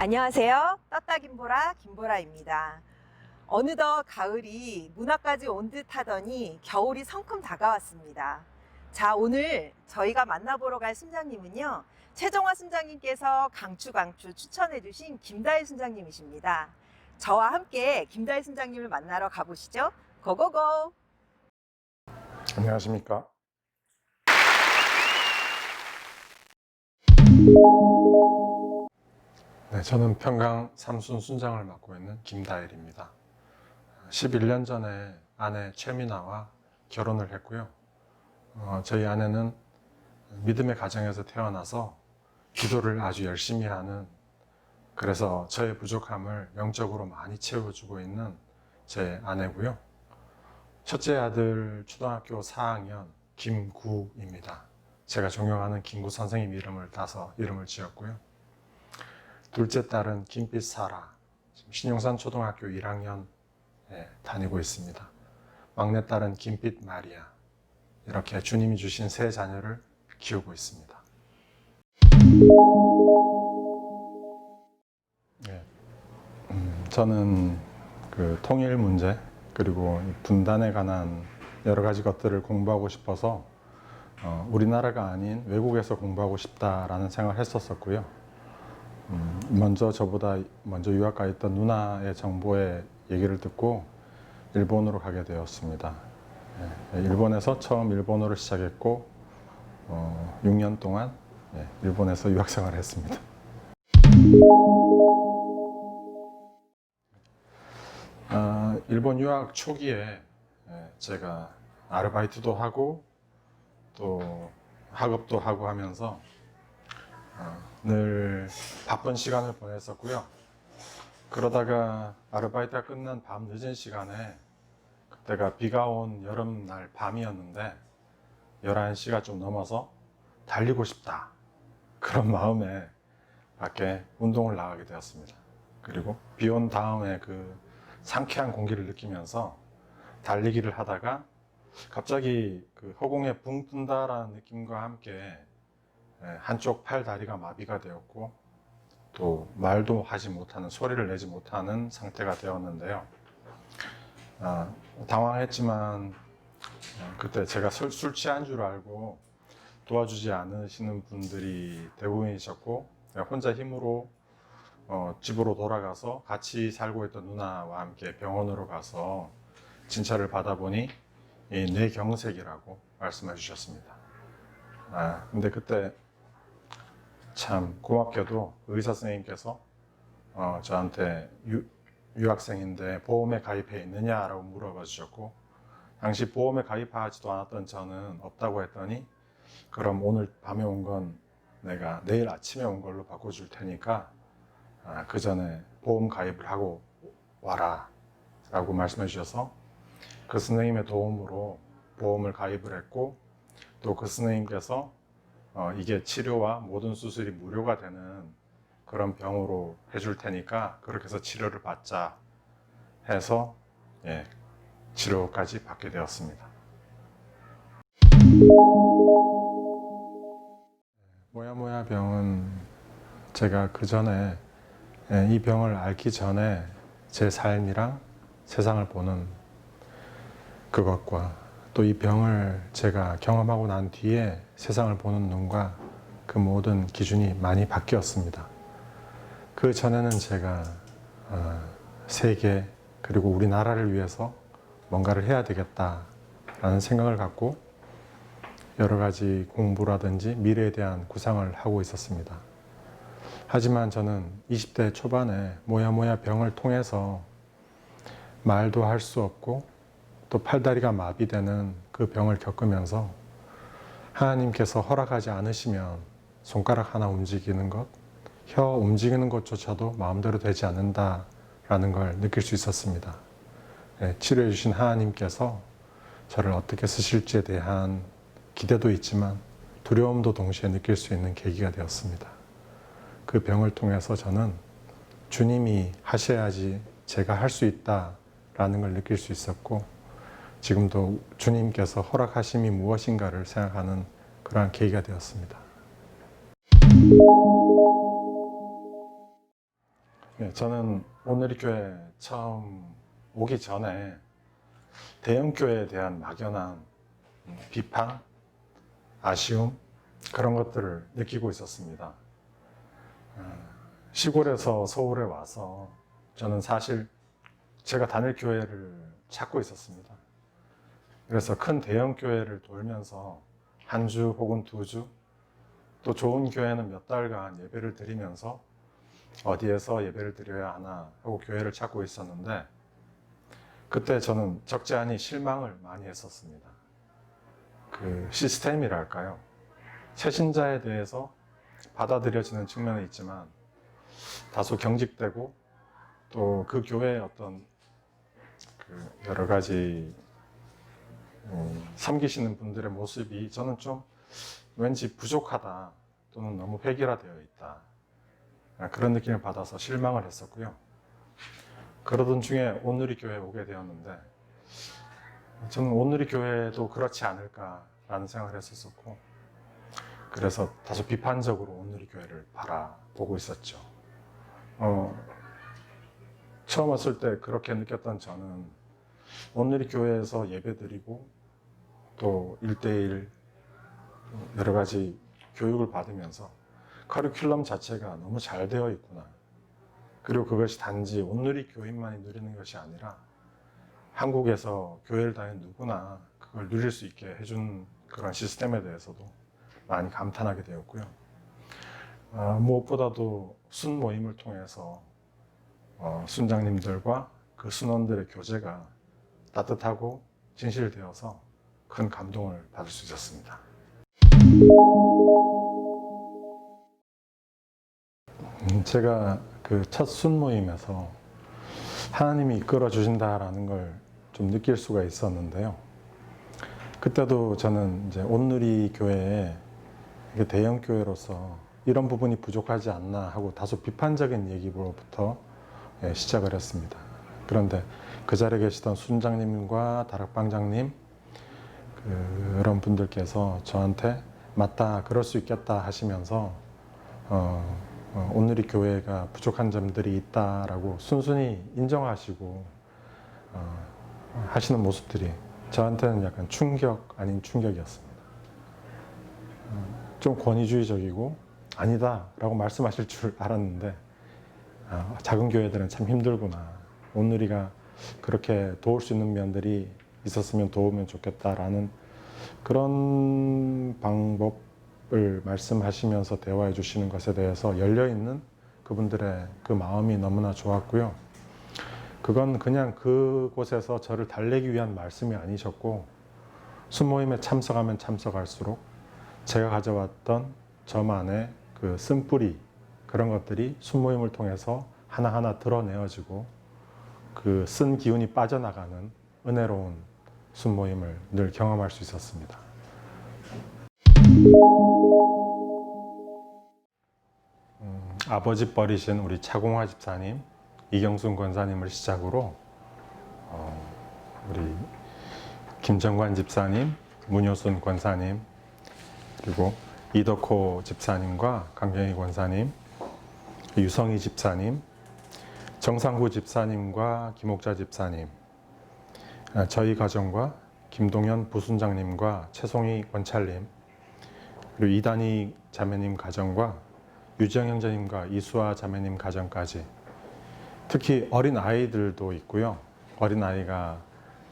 안녕하세요. 떴다 김보라 김보라입니다. 어느덧 가을이 문학까지 온 듯 하더니 겨울이 성큼 다가왔습니다. 자, 오늘 저희가 만나보러 갈 순장님은요, 최정화 순장님께서 강추 추천해 주신 김다일 순장님이십니다. 저와 함께 김다일 순장님을 만나러 가보시죠. 고고고! 안녕하십니까. 네, 저는 평강 삼순 순장을 맡고 있는 김다일입니다. 11년 전에 아내 최미나와 결혼을 했고요. 저희 아내는 믿음의 가정에서 태어나서 기도를 아주 열심히 하는, 그래서 저의 부족함을 영적으로 많이 채워주고 있는 제 아내고요. 첫째 아들 초등학교 4학년 김구입니다. 제가 존경하는 김구 선생님 이름을 따서 이름을 지었고요. 둘째 딸은 김빛사라, 신용산 초등학교 1학년 다니고 있습니다. 막내 딸은 김빛 마리아. 이렇게 주님이 주신 세 자녀를 키우고 있습니다. 저는 그 통일 문제 그리고 분단에 관한 여러 가지 것들을 공부하고 싶어서 우리나라가 아닌 외국에서 공부하고 싶다라는 생각을 했었고요. 저보다 먼저 유학 가 있던 누나의 정보의 얘기를 듣고 일본으로 가게 되었습니다. 일본에서 처음 일본어를 시작했고 6년 동안 일본에서 유학 생활을 했습니다. 일본 유학 초기에 제가 아르바이트도 하고 또 학업도 하고 하면서 늘 바쁜 시간을 보냈었고요. 그러다가 아르바이트가 끝난 밤 늦은 시간에, 그때가 비가 온 여름날 밤이었는데 11시가 좀 넘어서 달리고 싶다, 그런 마음에 밖에 운동을 나가게 되었습니다. 그리고 비 온 다음에 그 상쾌한 공기를 느끼면서 달리기를 하다가 갑자기 그 허공에 붕 뜬다라는 느낌과 함께 한쪽 팔 다리가 마비가 되었고 또 말도 하지 못하는, 소리를 내지 못하는 상태가 되었는데요. 당황했지만 그때 제가 술 취한 줄 알고 도와주지 않으시는 분들이 대부분이셨고, 혼자 힘으로 집으로 돌아가서 같이 살고 있던 누나와 함께 병원으로 가서 진찰을 받아보니 뇌경색이라고 말씀해 주셨습니다. 근데 그때 참 고맙게도 의사 선생님께서 저한테 유학생인데 보험에 가입해 있느냐라고 물어봐 주셨고, 당시 보험에 가입하지도 않았던 저는 없다고 했더니, 그럼 오늘 밤에 온 건 내가 내일 아침에 온 걸로 바꿔줄 테니까 그 전에 보험 가입을 하고 와라 라고 말씀해 주셔서 그 선생님의 도움으로 보험을 가입을 했고, 또 그 선생님께서 이게 치료와 모든 수술이 무료가 되는 그런 병으로 해줄 테니까 그렇게 해서 치료를 받자 해서 치료까지 받게 되었습니다. 모야모야 병은 제가 그 전에 이 병을 앓기 전에 제 삶이랑 세상을 보는 그것과 또 이 병을 제가 경험하고 난 뒤에 세상을 보는 눈과 그 모든 기준이 많이 바뀌었습니다. 그 전에는 제가 세계 그리고 우리나라를 위해서 뭔가를 해야 되겠다라는 생각을 갖고 여러 가지 공부라든지 미래에 대한 구상을 하고 있었습니다. 하지만 저는 20대 초반에 모야모야 병을 통해서 말도 할 수 없고 또 팔다리가 마비되는 그 병을 겪으면서 하나님께서 허락하지 않으시면 손가락 하나 움직이는 것, 혀 움직이는 것조차도 마음대로 되지 않는다라는 걸 느낄 수 있었습니다. 치료해 주신 하나님께서 저를 어떻게 쓰실지에 대한 기대도 있지만 두려움도 동시에 느낄 수 있는 계기가 되었습니다. 그 병을 통해서 저는 주님이 하셔야지 제가 할 수 있다라는 걸 느낄 수 있었고, 지금도 주님께서 허락하심이 무엇인가를 생각하는 그러한 계기가 되었습니다. 네, 저는 오늘의 교회 처음 오기 전에 대형 교회에 대한 막연한 비판, 아쉬움 그런 것들을 느끼고 있었습니다. 시골에서 서울에 와서 저는 사실 제가 다닐 교회를 찾고 있었습니다. 그래서 큰 대형 교회를 돌면서 한 주 혹은 2주, 또 좋은 교회는 몇 달간 예배를 드리면서 어디에서 예배를 드려야 하나 하고 교회를 찾고 있었는데, 그때 저는 적지 않은 실망을 많이 했었습니다. 그 시스템이랄까요? 새신자에 대해서 받아들여지는 측면이 있지만 다소 경직되고, 또 그 교회의 어떤 그 여러 가지 섬기시는 분들의 모습이 저는 좀 왠지 부족하다, 또는 너무 획일화되어 있다, 그런 느낌을 받아서 실망을 했었고요. 그러던 중에 온누리 교회에 오게 되었는데, 저는 온누리 교회도 그렇지 않을까라는 생각을 했었고, 그래서 다소 비판적으로 온누리 교회를 바라보고 있었죠. 처음 왔을 때 그렇게 느꼈던 저는 온누리 교회에서 예배드리고 또 1대1 여러 가지 교육을 받으면서 커리큘럼 자체가 너무 잘 되어 있구나. 그리고 그것이 단지 온누리 교인만이 누리는 것이 아니라 한국에서 교회를 다니는 누구나 그걸 누릴 수 있게 해준 그런 시스템에 대해서도 많이 감탄하게 되었고요. 무엇보다도 순 모임을 통해서 순장님들과 그 순원들의 교제가 따뜻하고 진실되어서 큰 감동을 받을 수 있었습니다. 제가 그 첫 순모임에서 하나님이 이끌어 주신다라는 걸 좀 느낄 수가 있었는데요. 그때도 저는 이제 온누리 교회에 대형 교회로서 이런 부분이 부족하지 않나 하고 다소 비판적인 얘기로부터 시작을 했습니다. 그런데 그 자리에 계시던 순장님과 다락방장님 그런 분들께서 저한테 맞다, 그럴 수 있겠다 하시면서 온누리 교회가 부족한 점들이 있다라고 순순히 인정하시고 하시는 모습들이 저한테는 약간 충격 아닌 충격이었습니다. 좀 권위주의적이고 아니다 라고 말씀하실 줄 알았는데, 작은 교회들은 참 힘들구나, 온누리가 그렇게 도울 수 있는 면들이 있었으면 도우면 좋겠다라는 그런 방법을 말씀하시면서 대화해 주시는 것에 대해서 열려있는 그분들의 그 마음이 너무나 좋았고요. 그건 그냥 그곳에서 저를 달래기 위한 말씀이 아니셨고, 순모임에 참석하면 참석할수록 제가 가져왔던 저만의 그 쓴뿌리, 그런 것들이 순모임을 통해서 하나하나 드러내어지고 그 쓴 기운이 빠져나가는 은혜로운 순모임을 늘 경험할 수 있었습니다. 아버지 버리신 우리 차공화 집사님, 이경순 권사님을 시작으로 우리 김정관 집사님, 문효순 권사님, 그리고 이덕호 집사님과 강경희 권사님, 유성희 집사님, 정상구 집사님과 김옥자 집사님, 저희 가정과 김동현 부순장님과 최송희 권찰님, 그리고 이단희 자매님 가정과 유지영 형제님과 이수아 자매님 가정까지, 특히 어린 아이들도 있고요. 어린 아이가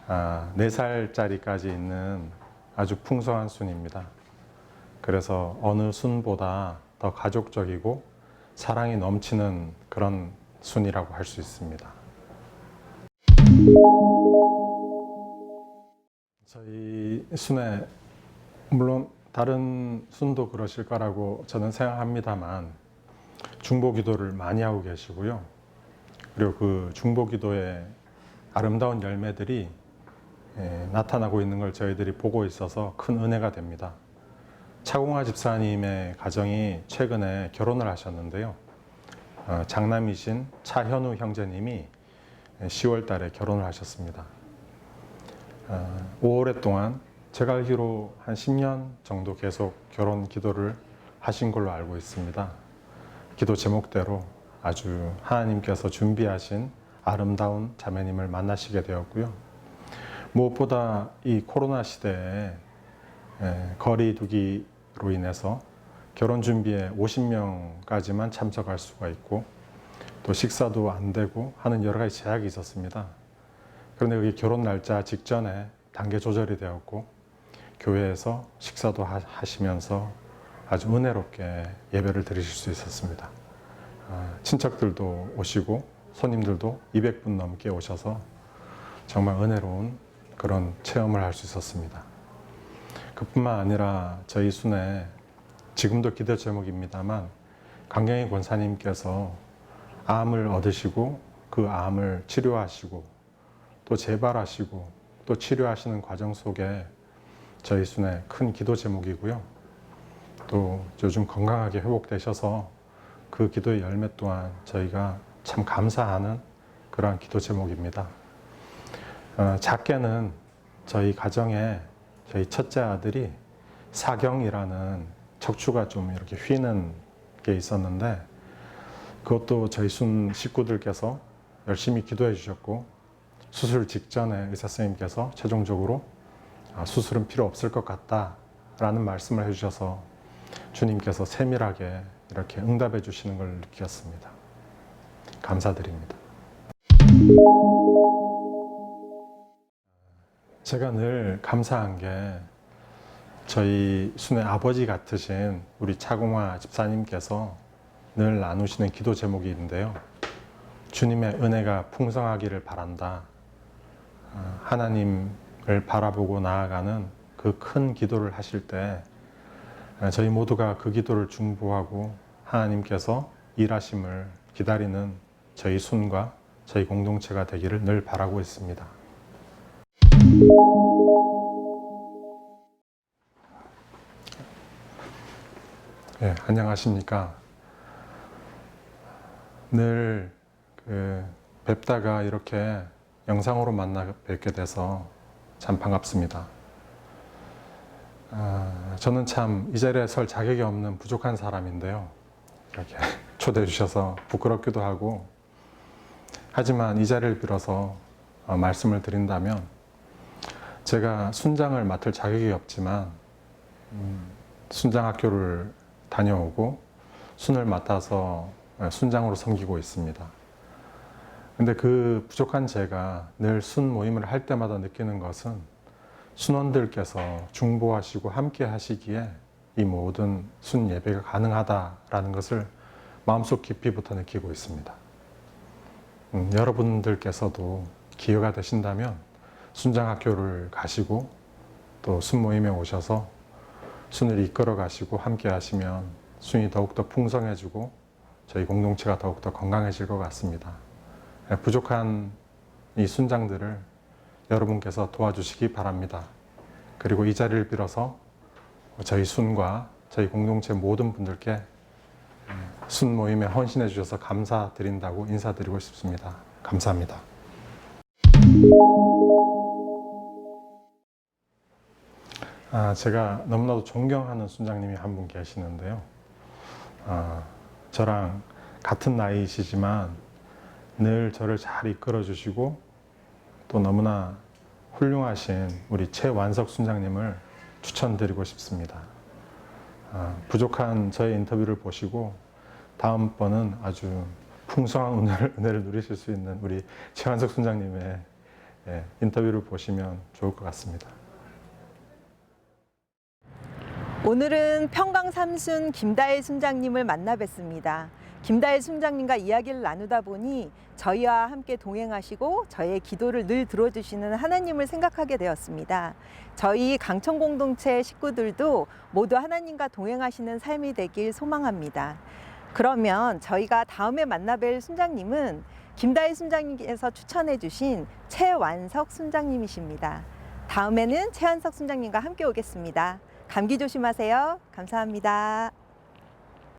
4살짜리까지 있는 아주 풍성한 순입니다. 그래서 어느 순보다 더 가족적이고 사랑이 넘치는 그런 순이라고 할 수 있습니다. 저희 순에 물론 다른 순도 그러실 거라고 저는 생각합니다만, 중보 기도를 많이 하고 계시고요. 그리고 그 중보 기도의 아름다운 열매들이 나타나고 있는 걸 저희들이 보고 있어서 큰 은혜가 됩니다. 차공화 집사님의 가정이 최근에 결혼을 하셨는데요. 장남이신 차현우 형제님이 10월 달에 결혼을 하셨습니다. 5월에 동안 제가 알기로 한 10년 정도 계속 결혼 기도를 하신 걸로 알고 있습니다. 기도 제목대로 아주 하나님께서 준비하신 아름다운 자매님을 만나시게 되었고요. 무엇보다 이 코로나 시대에 거리 두기로 인해서 결혼 준비에 50명까지만 참석할 수가 있고 또 식사도 안 되고 하는 여러 가지 제약이 있었습니다. 그런데 여기 결혼 날짜 직전에 단계 조절이 되었고 교회에서 식사도 하시면서 아주 은혜롭게 예배를 드리실 수 있었습니다. 친척들도 오시고 손님들도 200분 넘게 오셔서 정말 은혜로운 그런 체험을 할 수 있었습니다. 그뿐만 아니라 저희 순회 지금도 기도 제목입니다만 강경희 권사님께서 암을 얻으시고 그 암을 치료하시고 또 재발하시고 또 치료하시는 과정 속에 저희 순회 큰 기도 제목이고요. 또 요즘 건강하게 회복되셔서 그 기도의 열매 또한 저희가 참 감사하는 그러한 기도 제목입니다. 작게는 저희 가정에 저희 첫째 아들이 사경이라는 척추가 좀 이렇게 휘는 게 있었는데 그것도 저희 순 식구들께서 열심히 기도해 주셨고 수술 직전에 의사 선생님께서 최종적으로 수술은 필요 없을 것 같다라는 말씀을 해주셔서 주님께서 세밀하게 이렇게 응답해 주시는 걸 느꼈습니다. 감사드립니다. 제가 늘 감사한 게 저희 순의 아버지 같으신 우리 차공화 집사님께서 늘 나누시는 기도 제목이 있는데요. 주님의 은혜가 풍성하기를 바란다. 하나님을 바라보고 나아가는 그 큰 기도를 하실 때 저희 모두가 그 기도를 중보하고 하나님께서 일하심을 기다리는 저희 순과 저희 공동체가 되기를 늘 바라고 있습니다. 네, 안녕하십니까. 늘 뵙다가 이렇게 영상으로 만나 뵙게 돼서 참 반갑습니다. 저는 참 이 자리에 설 자격이 없는 부족한 사람인데요. 이렇게 초대해 주셔서 부끄럽기도 하고 하지만 이 자리를 빌어서 말씀을 드린다면 제가 순장을 맡을 자격이 없지만 순장학교를 다녀오고 순을 맡아서 순장으로 섬기고 있습니다. 근데 그 부족한 제가 늘 순 모임을 할 때마다 느끼는 것은 순원들께서 중보하시고 함께 하시기에 이 모든 순 예배가 가능하다라는 것을 마음속 깊이부터 느끼고 있습니다. 여러분들께서도 기회가 되신다면 순장학교를 가시고 또 순 모임에 오셔서 순을 이끌어 가시고 함께 하시면 순이 더욱더 풍성해지고 저희 공동체가 더욱더 건강해질 것 같습니다. 부족한 이 순장들을 여러분께서 도와주시기 바랍니다. 그리고 이 자리를 빌어서 저희 순과 저희 공동체 모든 분들께 순 모임에 헌신해 주셔서 감사드린다고 인사드리고 싶습니다. 감사합니다. 제가 너무나도 존경하는 순장님이 한 분 계시는데요. 저랑 같은 나이이시지만 늘 저를 잘 이끌어 주시고 또 너무나 훌륭하신 우리 최완석 순장님을 추천드리고 싶습니다. 부족한 저의 인터뷰를 보시고 다음번은 아주 풍성한 은혜를 누리실 수 있는 우리 최완석 순장님의 인터뷰를 보시면 좋을 것 같습니다. 오늘은 평강 삼순 김다혜 순장님을 만나 뵀습니다. 김다혜 순장님과 이야기를 나누다 보니 저희와 함께 동행하시고 저희의 기도를 늘 들어주시는 하나님을 생각하게 되었습니다. 저희 강천 공동체 식구들도 모두 하나님과 동행하시는 삶이 되길 소망합니다. 그러면 저희가 다음에 만나 뵐 순장님은 김다혜 순장님께서 추천해 주신 최완석 순장님이십니다. 다음에는 최완석 순장님과 함께 오겠습니다. 감기 조심하세요. 감사합니다.